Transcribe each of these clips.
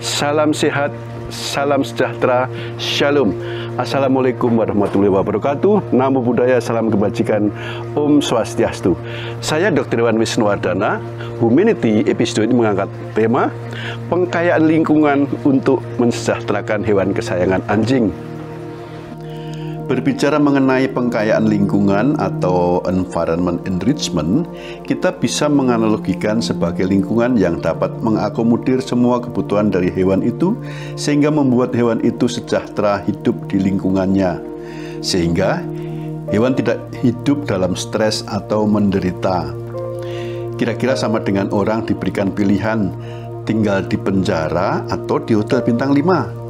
Salam sehat, salam sejahtera, shalom. Assalamualaikum warahmatullahi wabarakatuh. Namo Buddhaya, salam kebajikan, Om Swastiastu. Saya Dr. Iwan Wisnuwardana. Humanity episode ini mengangkat tema pengkayaan lingkungan untuk mensejahterakan hewan kesayangan anjing. Berbicara mengenai pengkayaan lingkungan atau environment enrichment, kita bisa menganalogikan sebagai lingkungan yang dapat mengakomodir semua kebutuhan dari hewan itu, sehingga membuat hewan itu sejahtera hidup di lingkungannya, sehingga hewan tidak hidup dalam stres atau menderita. Kira-kira sama dengan orang diberikan pilihan tinggal di penjara atau di hotel bintang 5.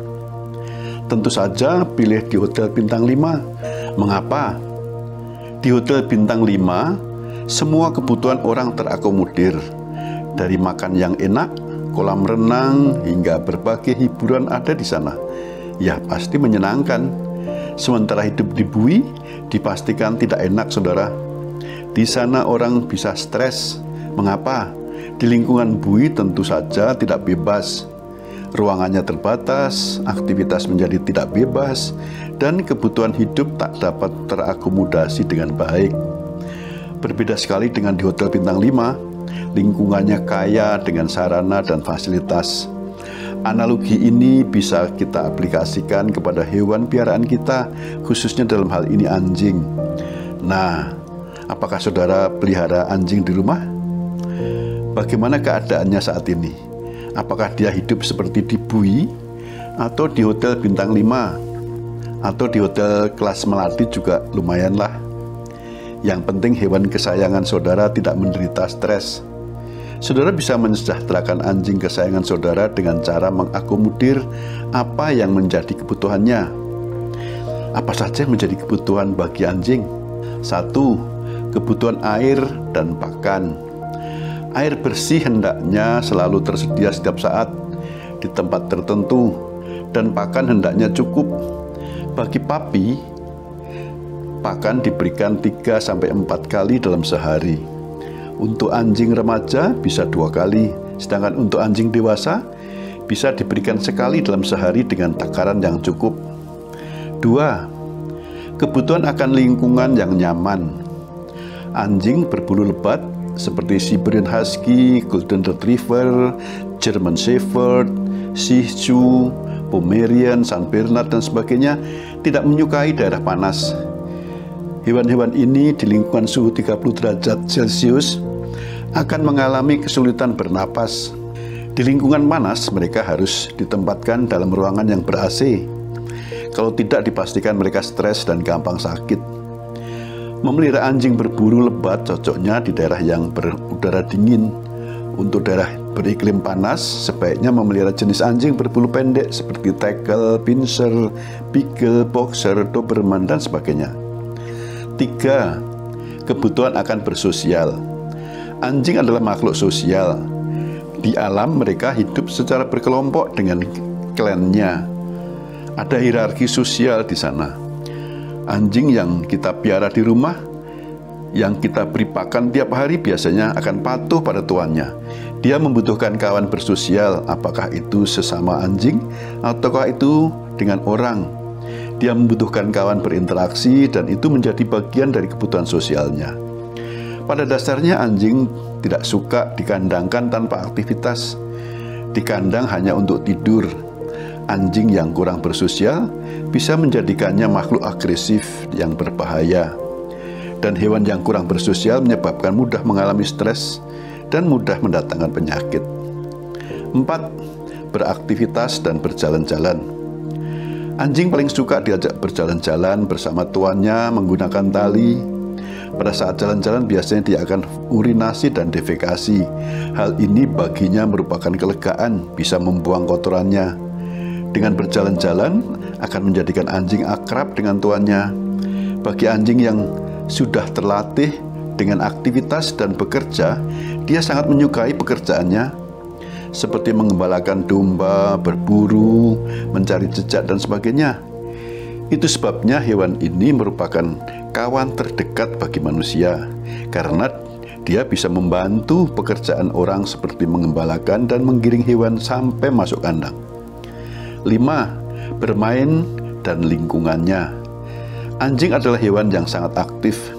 Tentu saja pilih di hotel bintang 5. Mengapa? Di hotel bintang 5, semua kebutuhan orang terakomodir. Dari makan yang enak, kolam renang, hingga berbagai hiburan ada di sana. Ya, pasti menyenangkan. Sementara hidup di bui, dipastikan tidak enak, saudara. Di sana orang bisa stres. Mengapa? Di lingkungan bui tentu saja tidak bebas. Ruangannya terbatas, aktivitas menjadi tidak bebas, dan kebutuhan hidup tak dapat terakomodasi dengan baik. Berbeda sekali dengan di hotel bintang 5, lingkungannya kaya dengan sarana dan fasilitas. Analogi ini bisa kita aplikasikan kepada hewan piaraan kita, khususnya dalam hal ini anjing. Nah, apakah saudara pelihara anjing di rumah? Bagaimana keadaannya saat ini? Apakah dia hidup seperti di bui atau di hotel bintang 5 atau di hotel kelas melati juga lumayanlah. Yang penting hewan kesayangan saudara tidak menderita stres. Saudara bisa mensejahterakan anjing kesayangan saudara dengan cara mengakomodir apa yang menjadi kebutuhannya. Apa saja yang menjadi kebutuhan bagi anjing? 1. Kebutuhan air dan pakan. Air bersih hendaknya selalu tersedia setiap saat di tempat tertentu, dan pakan hendaknya cukup. Bagi papi, pakan diberikan 3-4 kali dalam sehari. Untuk anjing remaja bisa 2 kali, sedangkan untuk anjing dewasa bisa diberikan sekali dalam sehari dengan takaran yang cukup. 2. Kebutuhan akan lingkungan yang nyaman. Anjing berbulu lebat seperti Siberian Husky, Golden Retriever, German Shepherd, Shih Tzu, Pomerian, San Bernard, dan sebagainya tidak menyukai daerah panas. Hewan-hewan ini di lingkungan suhu 30 derajat Celcius akan mengalami kesulitan bernapas. Di lingkungan panas, mereka harus ditempatkan dalam ruangan yang ber-AC. Kalau tidak, dipastikan mereka stres dan gampang sakit. Memelihara anjing berbulu lebat cocoknya di daerah yang berudara dingin. Untuk daerah beriklim panas, sebaiknya memelihara jenis anjing berbulu pendek seperti Tekel, Pinscher, Beagle, Boxer, Doberman, dan sebagainya. 3. Kebutuhan akan bersosial. Anjing adalah makhluk sosial. Di alam mereka hidup secara berkelompok dengan klannya. Ada hierarki sosial di sana. Anjing yang kita piara di rumah, yang kita beri pakan tiap hari, biasanya akan patuh pada tuannya. Dia membutuhkan kawan bersosial, apakah itu sesama anjing ataukah itu dengan orang. Dia membutuhkan kawan berinteraksi, dan itu menjadi bagian dari kebutuhan sosialnya. Pada dasarnya anjing tidak suka dikandangkan tanpa aktivitas. Di kandang hanya untuk tidur. Anjing yang kurang bersosial bisa menjadikannya makhluk agresif yang berbahaya. Dan hewan yang kurang bersosial menyebabkan mudah mengalami stres dan mudah mendatangkan penyakit. 4. Beraktivitas dan berjalan-jalan. Anjing paling suka diajak berjalan-jalan bersama tuannya menggunakan tali. Pada saat jalan-jalan biasanya dia akan urinasi dan defekasi. Hal ini baginya merupakan kelegaan, bisa membuang kotorannya. Dengan berjalan-jalan akan menjadikan anjing akrab dengan tuannya. Bagi anjing yang sudah terlatih dengan aktivitas dan bekerja, dia sangat menyukai pekerjaannya, seperti mengembalakan domba, berburu, mencari jejak, dan sebagainya. Itu sebabnya hewan ini merupakan kawan terdekat bagi manusia, karena Dia bisa membantu pekerjaan orang seperti mengembalakan dan menggiring hewan sampai masuk kandang. 5. Bermain dan lingkungannya. Anjing adalah hewan yang sangat aktif.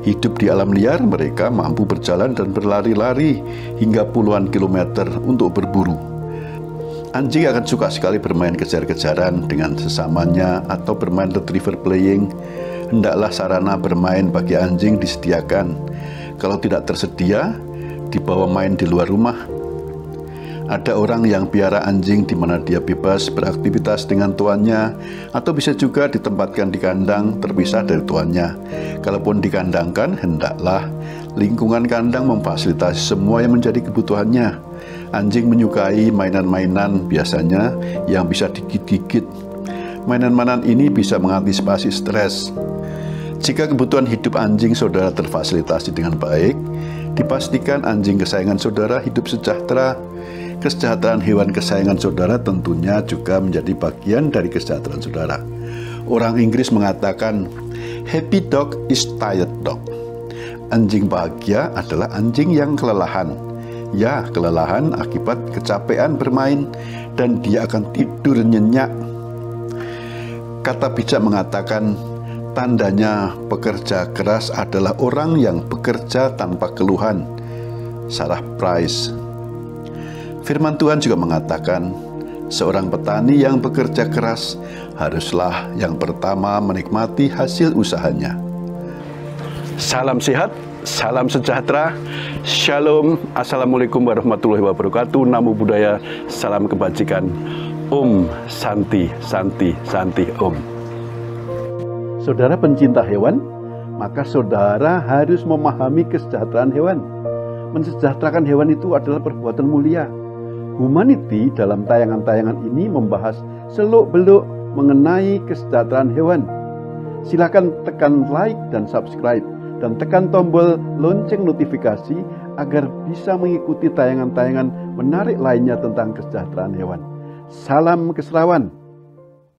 Hidup di alam liar, mereka mampu berjalan dan berlari-lari hingga puluhan kilometer untuk berburu. Anjing akan suka sekali bermain kejar-kejaran dengan sesamanya atau bermain retriever playing. Hendaklah sarana bermain bagi anjing disediakan. Kalau tidak tersedia, dibawa main di luar rumah. Ada orang yang piara anjing di mana dia bebas beraktivitas dengan tuannya, atau bisa juga ditempatkan di kandang terpisah dari tuannya. Kalaupun dikandangkan, hendaklah lingkungan kandang memfasilitasi semua yang menjadi kebutuhannya. Anjing menyukai mainan-mainan biasanya yang bisa digigit-gigit. Mainan-mainan ini bisa mengantisipasi stres. Jika kebutuhan hidup anjing saudara terfasilitasi dengan baik, dipastikan anjing kesayangan saudara hidup sejahtera. Kesejahteraan hewan kesayangan saudara tentunya juga menjadi bagian dari kesejahteraan saudara. Orang Inggris mengatakan, happy dog is tired dog. Anjing bahagia adalah anjing yang kelelahan. Ya, kelelahan akibat kecapean bermain, dan dia akan tidur nyenyak. Kata bijak mengatakan, tandanya pekerja keras adalah orang yang bekerja tanpa keluhan. Sarah Price. Firman Tuhan juga mengatakan, seorang petani yang bekerja keras haruslah yang pertama menikmati hasil usahanya. Salam sehat, salam sejahtera, shalom, assalamualaikum warahmatullahi wabarakatuh, namo buddhaya, salam kebajikan, Om Santi, Santi, Santi, Om. Saudara pencinta hewan, maka saudara harus memahami kesejahteraan hewan. Mensejahterakan hewan itu adalah perbuatan mulia. Humanity dalam tayangan-tayangan ini membahas seluk-beluk mengenai kesejahteraan hewan. Silakan tekan like dan subscribe, dan tekan tombol lonceng notifikasi agar bisa mengikuti tayangan-tayangan menarik lainnya tentang kesejahteraan hewan. Salam keserawan.